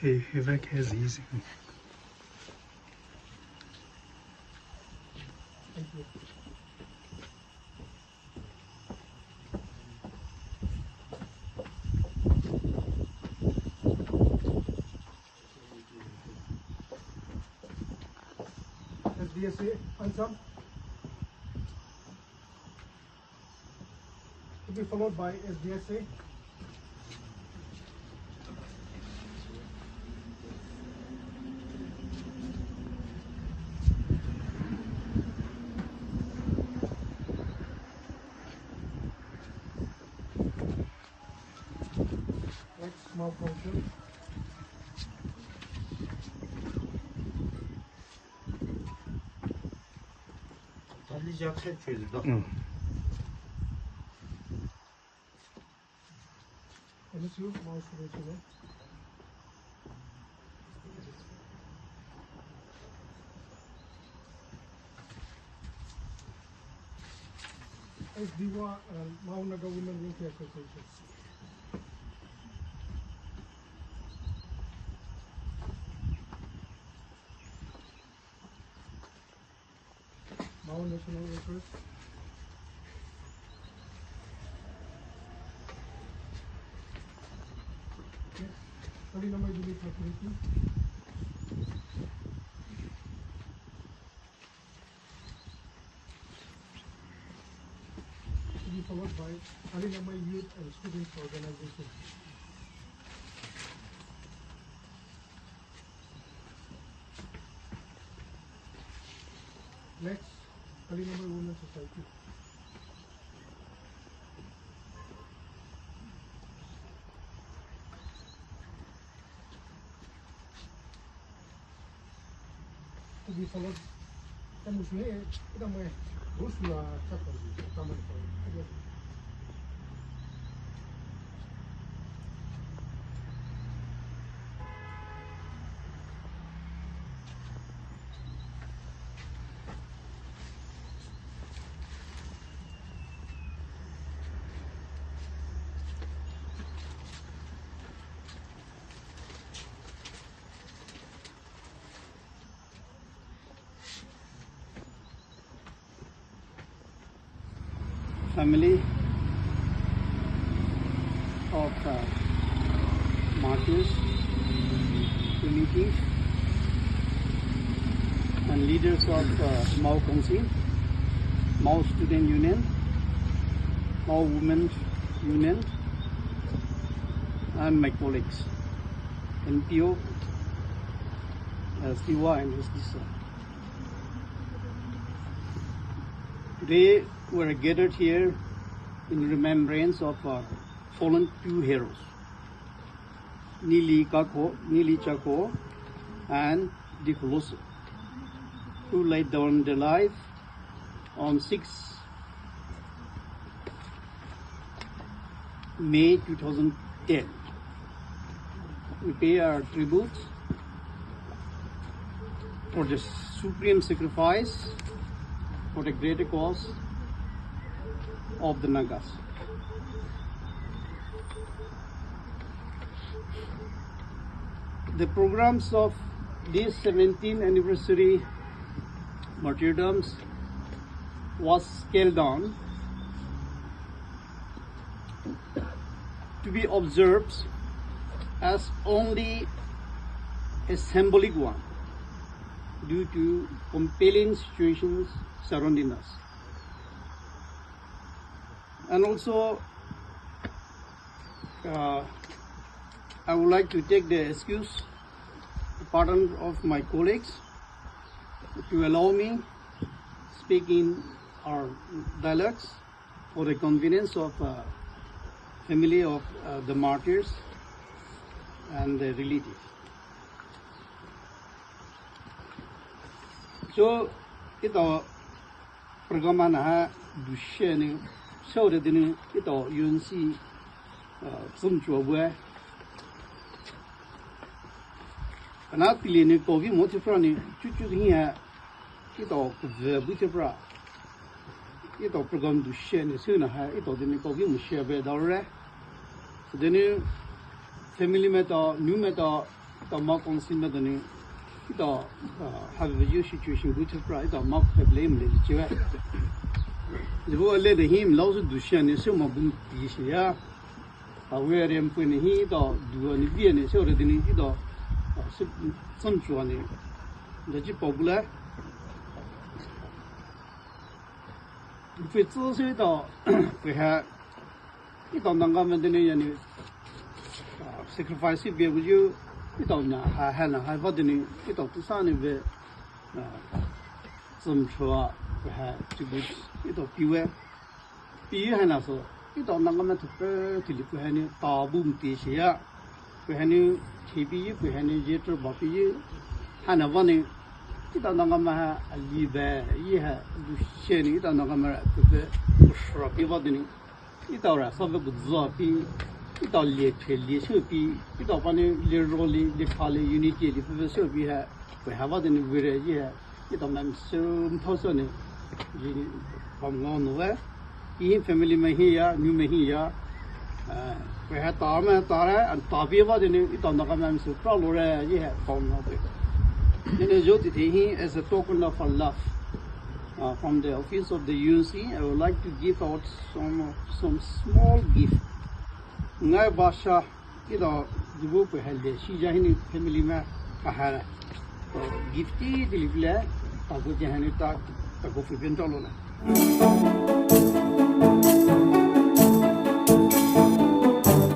he back has easy. Thank you. SDSA ansam to be followed by SDSA. Next, Mao Council. Neli Chakho. MSU, Mao Students Union. SDWA and Mao Naga Women Welfare Association. Mao National Workers. Kalinamai Village Authority. To be followed by Kalinamai Youth and Students Organization. Next, Kalinamai Women's Society. To be followed, Commemoration. Idamai Loshuo and Lt. Family of Martyrs, committees and leaders of Mao Council, Mao Students Union, Mao Women's Union, and my colleagues, NPO, SDWA and SDSA. Today we are gathered here in remembrance of our fallen two heroes, Neli Chakho and Dikho Loshuo, who laid down their life on 6 May 2010. We pay our tribute for the supreme sacrifice for the greater cause of the Nagas. The programs of this 17th anniversary martyrdoms was scaled down to be observed as only a symbolic one due to compelling situations surrounding us. And also, I would like to take the excuse, the pardon of my colleagues, to allow me speak in our dialects for the convenience of family of the martyrs and the relatives. So, ito programa na dushe ni show de ni ito yun si zum chuo bue. Kana pili ni ko vi mo ti fra ni chu ni ha ito ku ve bu ti fra. Ito program dushe ni su na ha ito de ni ko vi mo share be da re. De ni family matter, new matter, the Mao Council matter, have a new situation, which is right, the Mao blame the will let him lose the Dushan is so much this year. Where I'm putting he do any Vienna, so that he do some journey. The popular. If it's also we have it on the government sacrifice be with you. It on have what the it of the sun of some show we have to be it of you. Be also. It on the government to live with any taboo this year. We had new TV, we had new jeter, Bobby, Hannah Vonning. It on the government a live year, Lucian, it on the government to shrub evoking. It or a sort of good zoppy, it all literally should be, it of any literally, the poly unity, the professor we have what in the year. It on them so personally from nowhere. Family may here, new may here. We had Tama, Tara, and Tabiva, it on the command, so probably, yeah, found out it. Then I jotted him as a token of love from the office of the UNC. I would like to give out some small gift. Ngai Basha, you know, the book we had the Shijahini family man, Kahara. Gifty, the Livla, Tago Jahanita, Tago Fibentolona.